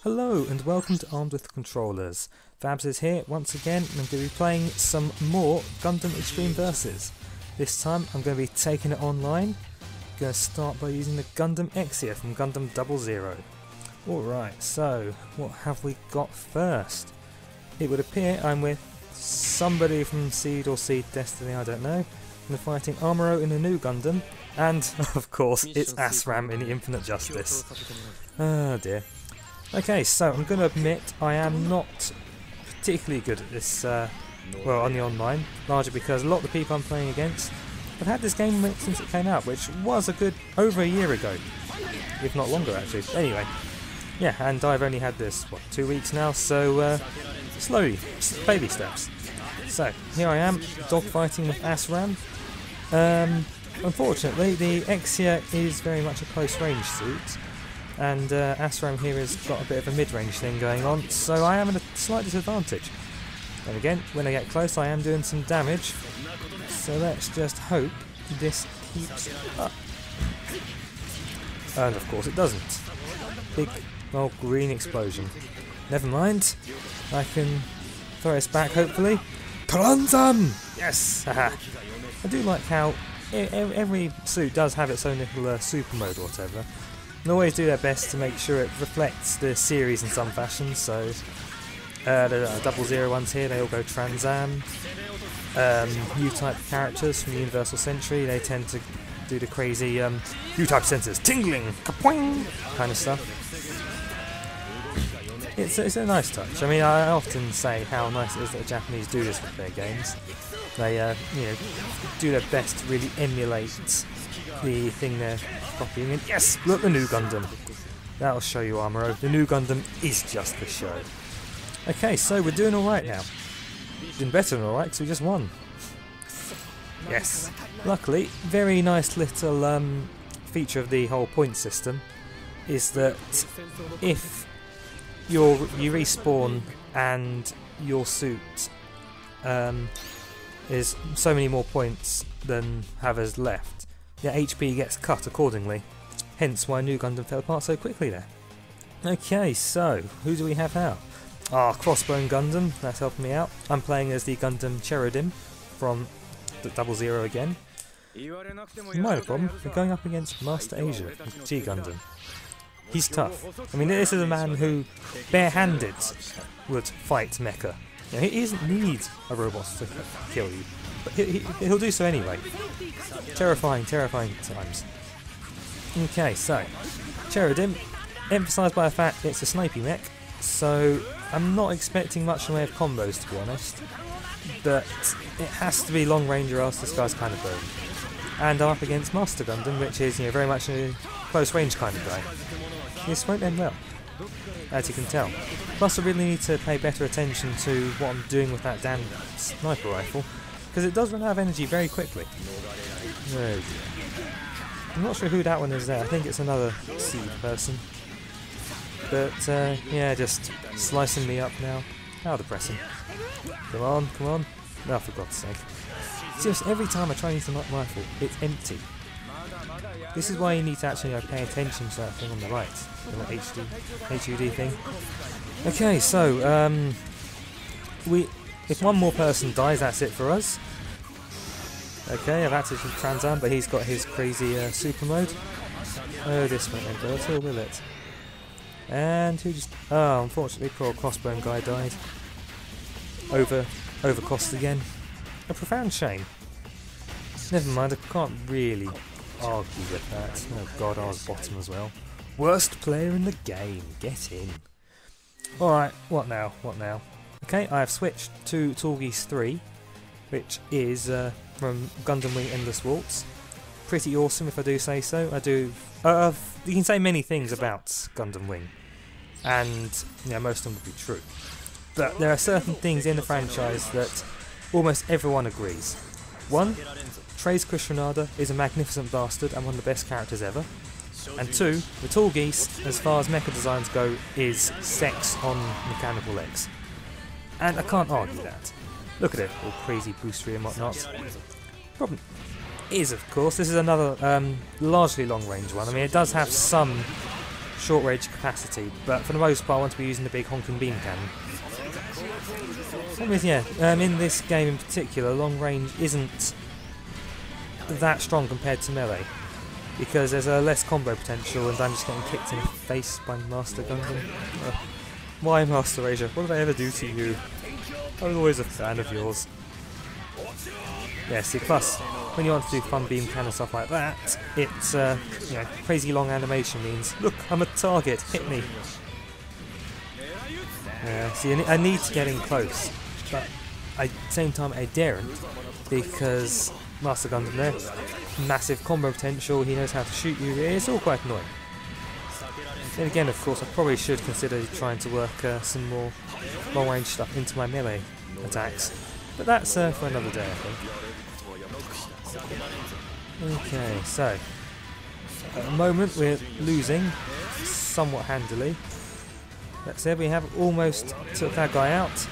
Hello and welcome to Armed with Controllers. Fabs is here once again and I'm going to be playing some more Gundam Extreme Versus. This time I'm going to be taking it online. I'm going to start by using the Gundam Exia from Gundam 00. Alright, so what have we got first? It would appear I'm with somebody from Seed or Seed Destiny, I don't know. And they're fighting Amuro in a new Gundam, and of course it's Asram in the Infinite Justice. Oh dear. Okay, so I'm going to admit I am not particularly good at this, well, on the online, largely because a lot of the people I'm playing against have had this game since it came out, which was a good over a year ago, if not longer actually. Anyway, yeah, and I've only had this, what, 2 weeks now, so slowly, baby steps. So, here I am, dogfighting with Asram. Unfortunately, the Exia is very much a close range suit, and Asram here has got a bit of a mid-range thing going on, so I am at a slight disadvantage. And again, when I get close I am doing some damage, so let's just hope this keeps up. And of course it doesn't. Big old green explosion. Never mind, I can throw this back hopefully. Pranzam! Yes! Haha. I do like how every suit does have its own little super mode or whatever. And always do their best to make sure it reflects the series in some fashion, so the 00 ones here, they all go Transam. New type characters from the Universal Century, they tend to do the crazy new type sensors, tingling, kapoing kind of stuff. It's a nice touch. I mean, I often say how nice it is that the Japanese do this with their games. They you know, do their best to really emulate the thing they're copying. And yes, look, the new Gundam. That'll show you, Amuro. The new Gundam is just the show. Okay, so we're doing alright now. Doing better than alright, because we just won. Yes. Luckily, very nice little feature of the whole point system is that if you respawn and your suit is so many more points than havers left, your HP gets cut accordingly, hence why New Gundam fell apart so quickly there. Okay, so who do we have now? Ah, Crossbone Gundam, that's helping me out. I'm playing as the Gundam Cherudim from the 00 again. Minor problem, we're going up against Master Asia with G Gundam. He's tough. I mean, this is a man who barehanded would fight mecha. You know, he doesn't need a robot to kill you, but he'll do so anyway. Terrifying, terrifying times. Okay, so Cherudim, emphasised by the fact it's a snipey mech, so I'm not expecting much in the way of combos, to be honest. But it has to be long range or else this guy's kind of bone. And I'm up against Master Gundam, which is, you know, very much a close range kind of guy. This won't end well, as you can tell. Plus I really need to pay better attention to what I'm doing with that damn sniper rifle, because it does run out of energy very quickly. Oh dear. I'm not sure who that one is there, I think it's another Seed person. But yeah, just slicing me up now. How depressing. Come on, come on. Oh, for God's sake. It's just every time I try to use the night rifle, it's empty. This is why you need to actually pay attention to that thing on the right, the HUD thing. Okay, so if one more person dies, that's it for us. Okay, I've actually Transam, but he's got his crazy super mode. Oh, this won't end well at all, will it? And who just... oh, unfortunately, poor Crossbone guy died. Overcost again. A profound shame. Never mind, I can't really argue with that. Oh god, I was bottom as well. Worst player in the game, get in. Alright, what now, what now? Okay, I have switched to Tallgeese 3, which is from Gundam Wing Endless Waltz. Pretty awesome if I do say so. I do... you can say many things about Gundam Wing, and yeah, most of them would be true. But there are certain things in the franchise that almost everyone agrees. One, Treize Kushrenada is a magnificent bastard and one of the best characters ever. And two, the Tallgeese, as far as mecha designs go, is sex on mechanical legs. And I can't argue that. Look at it, all crazy boostery and whatnot. is, of course, this is another largely long-range one. I mean, it does have some short-range capacity, but for the most part I want to be using the big honking beam cannon. Same with, in this game in particular, long range isn't that strong compared to melee, because there's a less combo potential and I'm just getting kicked in the face by Master Gundam. Why, Master Asia? What did I ever do to you? I was always a fan of yours. Yeah, see, plus, when you want to do fun beam cannon and stuff like that, it's, crazy long animation means, look, I'm a target, hit me. See, I need to get in close, but at the same time I daren't, because Master Gundam there, massive combo potential, he knows how to shoot you, it's all quite annoying. Then again, of course, I probably should consider trying to work some more long-range stuff into my melee attacks, but that's for another day, I think. Okay, so, at the moment we're losing somewhat handily. That said, we have almost took that guy out,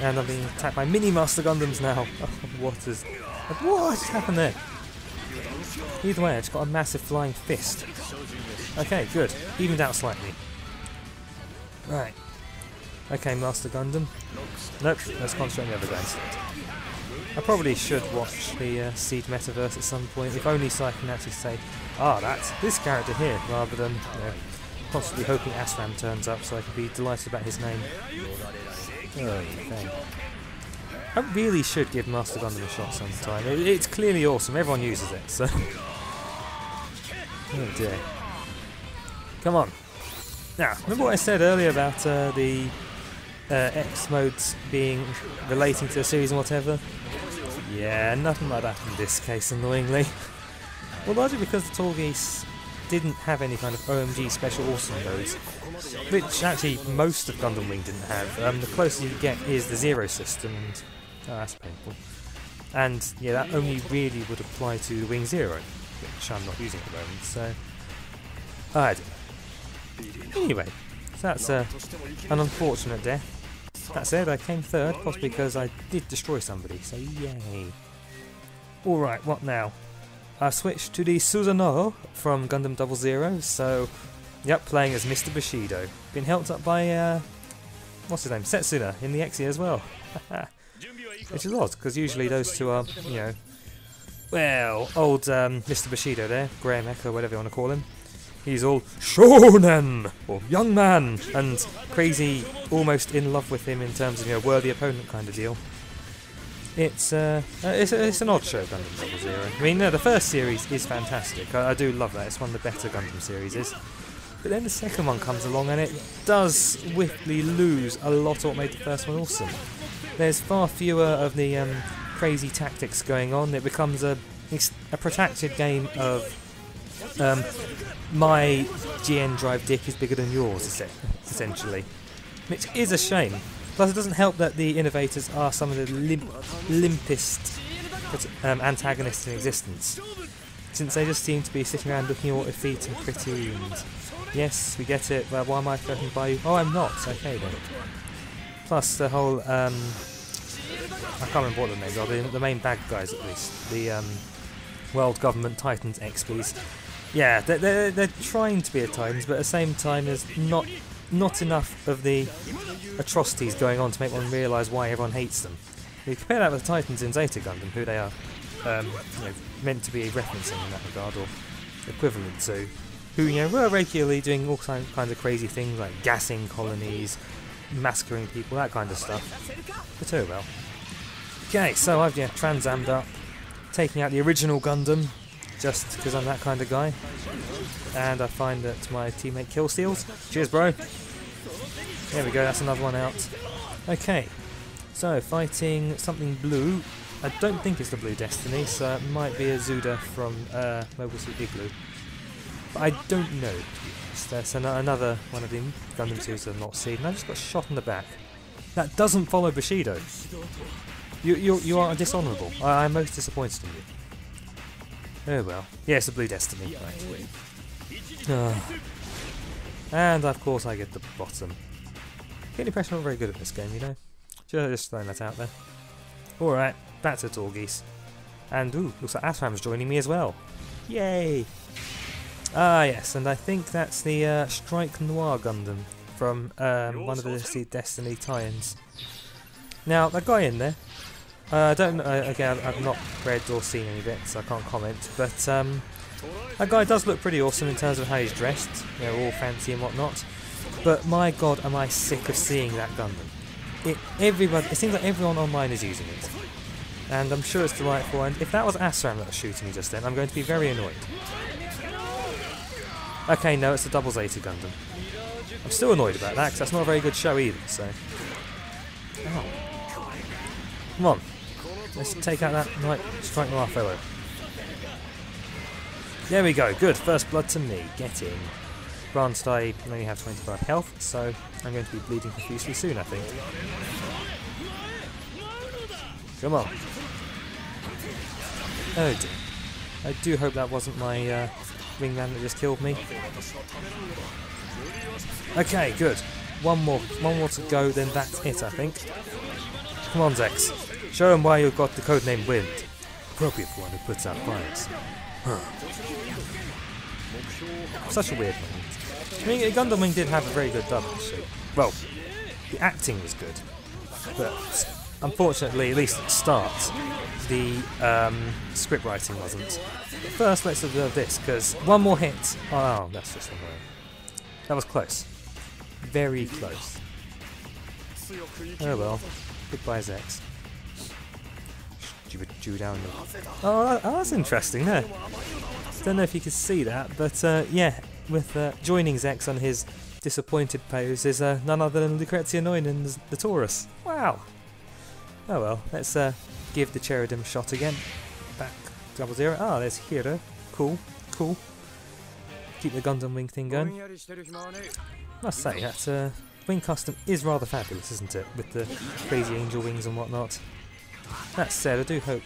and I'm being attacked by mini Master Gundams now. What just happened there? Either way, I just got a massive flying fist. Okay, good. Evened out slightly. Right. Okay, Master Gundam. Nope, let's concentrate on the other guy instead. I probably should watch the Seed Metaverse at some point, if only so I can actually say, that's this character here, rather than, constantly hoping Asram turns up so I can be delighted about his name. Okay. I really should give Master Gundam a shot sometime. It's clearly awesome, everyone uses it, so... Oh dear. Come on. Now, remember what I said earlier about the X modes being relating to the series and whatever? Yeah, nothing like that in this case, annoyingly. Well, largely because the Tallgeese didn't have any kind of OMG special awesome modes, which actually most of Gundam Wing didn't have. The closest you get is the Zero system, and that's painful. And yeah, that only really would apply to the Wing Zero, which I'm not using at the moment, so I don't know. Anyway, so that's an unfortunate death. That said, I came third, possibly because I did destroy somebody, so yay. Alright, what now? I've switched to the Susano'o from Gundam 00, so yep, playing as Mr. Bushido. Been helped up by, what's his name, Setsuna in the Exia as well. Which is odd, because usually those two are, well, old Mr. Bushido there, Grey Mecha, whatever you want to call him. He's all shonen, or young man, and crazy, almost in love with him in terms of, worthy opponent kind of deal. It's an odd show, Gundam 00. I mean, the first series is fantastic. I do love that. It's one of the better Gundam series. But then the second one comes along and it does swiftly lose a lot of what made the first one awesome. There's far fewer of the crazy tactics going on. It becomes a protracted game of my GN drive dick is bigger than yours, essentially. Which is a shame. Plus it doesn't help that the innovators are some of the limpest antagonists in existence, since they just seem to be sitting around looking all effete and pretty and yes, we get it, but why am I threatened by you? Oh, I'm not, okay then. Plus the whole, I can't remember what the names are, the main bad guys at least, the World Government Titans XPs. Yeah, they're trying to be a Titans, but at the same time there's not enough of the atrocities going on to make one realise why everyone hates them. You compare that with the Titans in Zeta Gundam, who they are meant to be referencing in that regard, or equivalent to, who were regularly doing all kinds of crazy things like gassing colonies, massacring people, that kind of stuff. But oh well. Okay, so I've transammed up, taking out the original Gundam, just because I'm that kind of guy. And I find that my teammate kill steals. Cheers, bro. There we go, that's another one out. Okay, so fighting something blue. I don't think it's the Blue Destiny, so it might be a Zuda from Mobile Suit Igloo. But I don't know, to be honest. That's another one of the Gundam series I've not seen, and I just got shot in the back. That doesn't follow Bushido. You are dishonourable. I'm most disappointed in you. Oh well. Yes, the Blue Destiny. Right. And of course I get the bottom. Get the impression I'm not very good at this game, Just throwing that out there. Alright, back to Tallgeese. And ooh, looks like Asram's joining me as well. Yay! Ah yes, and I think that's the Strike Noir Gundam from one of the Destiny tie-ins. Now, that guy in there, I don't know, again, I've not read or seen any of it, so I can't comment, but that guy does look pretty awesome in terms of how he's dressed, you know, all fancy and whatnot, but my god, am I sick of seeing that Gundam. It seems like everyone online is using it, and I'm sure it's delightful, and if that was Asram that was shooting me just then, I'm going to be very annoyed. Okay, no, it's the Double Zeta Gundam. I'm still annoyed about that, because that's not a very good show either, so... Oh. Come on, let's take out that Night Strike Noir fellow. There we go, good, first blood to me, get in. Granted, I only have 25 health, so I'm going to be bleeding profusely soon, I think. Come on. Oh dear. I do hope that wasn't my wingman that just killed me. Okay, good. One more to go, then that's it, I think. Come on, Zex. Show him why you've got the codename Wind. Appropriate for one who puts out fires. Such a weird moment. I mean, Gundam Wing did have a very good dub, actually. Well, the acting was good, but unfortunately, at least at the start, the script writing wasn't. But first, let's observe this, because one more hit. Oh, that's just annoying. That was close. Very close. Oh well. Goodbye, Zex. Oh, that's interesting there. Don't know if you can see that, but yeah, with joining Zex on his disappointed pose is none other than Lucrezia Noin and the Taurus. Wow. Oh well, let's give the Cherubim a shot again. Back 00. Ah, there's Hero. Cool, cool. Keep the Gundam Wing thing going. Must say, that wing custom is rather fabulous, isn't it? With the crazy angel wings and whatnot. That said, I do hope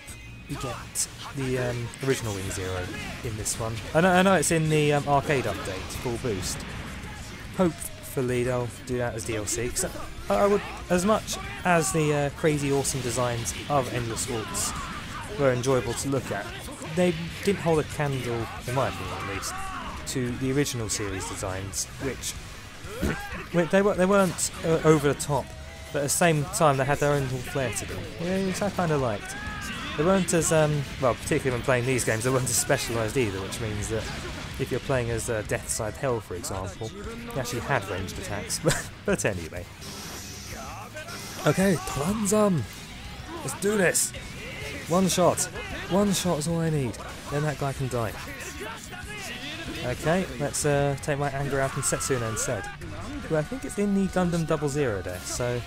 you get the original Wing Zero in this one. I know it's in the arcade update, full boost. Hopefully they'll do that as DLC. Cause I would, as much as the crazy awesome designs of Endless Waltz were enjoyable to look at, they didn't hold a candle, in my opinion at least, to the original series designs, which they weren't over the top, but at the same time they had their own little flair to them, which I kind of liked. They weren't as, well, particularly when playing these games, they weren't as specialised either, which means that if you're playing as Deathside Hell, for example, you actually had ranged attacks, but anyway. Okay, Tlanzam! Let's do this! One shot is all I need, then that guy can die. Okay, let's take my anger out on Setsuna instead. Well, I think it's in the Gundam 00 there, so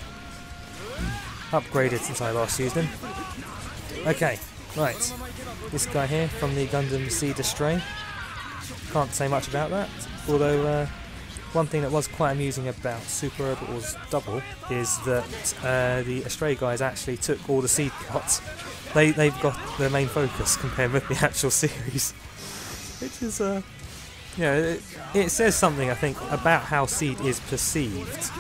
upgraded since I last used him. Okay, right, this guy here from the Gundam Seed Astray. Can't say much about that, although one thing that was quite amusing about Super Orbital's Double is that the Astray guys actually took all the seed plots. They've got their main focus compared with the actual series, which is yeah, it says something, I think, about how Seed is perceived.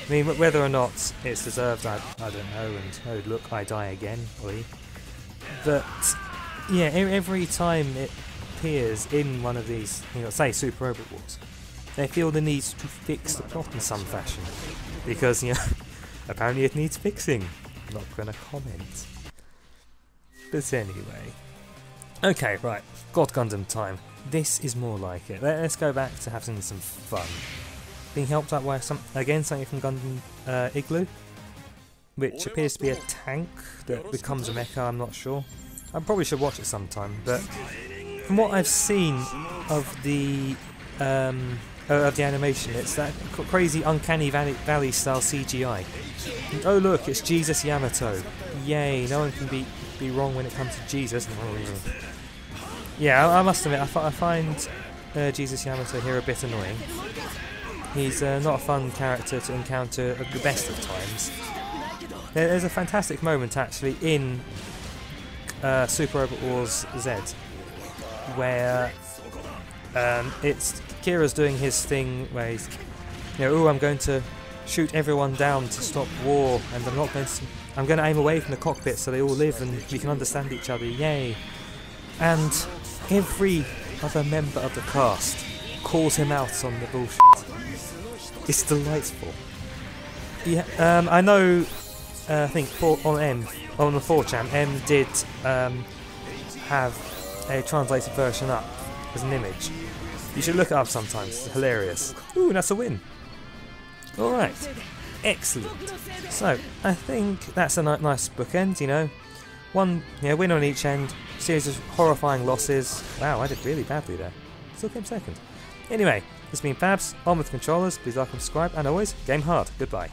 I mean, whether or not it's deserved, I don't know, and oh look, I die again, oi. But, yeah, every time it appears in one of these, you know, say Super Robot Wars, they feel the need to fix the plot in some fashion. Because, you know, apparently it needs fixing. I'm not going to comment. But anyway. Okay, right, God Gundam time. This is more like it. Let's go back to having some fun. Being helped out by something from Gundam Igloo, which appears to be a tank that becomes a mecha. I'm not sure. I probably should watch it sometime. But from what I've seen of the animation, it's that crazy Uncanny Valley style CGI. And oh look, it's Jesus Yamato! Yay! No one can be wrong when it comes to Jesus. Yeah, I must admit, I find Jesus Yamato here a bit annoying. He's not a fun character to encounter at the best of times. There's a fantastic moment actually in Super Robot Wars Z where it's Kira's doing his thing where he's, you know, oh, I'm going to shoot everyone down to stop war, and I'm not going to I'm going to aim away from the cockpit so they all live and we can understand each other, yay. And every other member of the cast calls him out on the bullshit. It's delightful. Yeah, I know, I think on the 4chan, M did have a translated version up as an image. You should look it up sometimes, it's hilarious. Ooh, that's a win. Alright, excellent. So, I think that's a nice bookend, you know. One win on each end, series of horrifying losses. Wow, I did really badly there. Still came second. Anyway, this has been Fabs, on with controllers. Please like and subscribe, and always, game hard. Goodbye.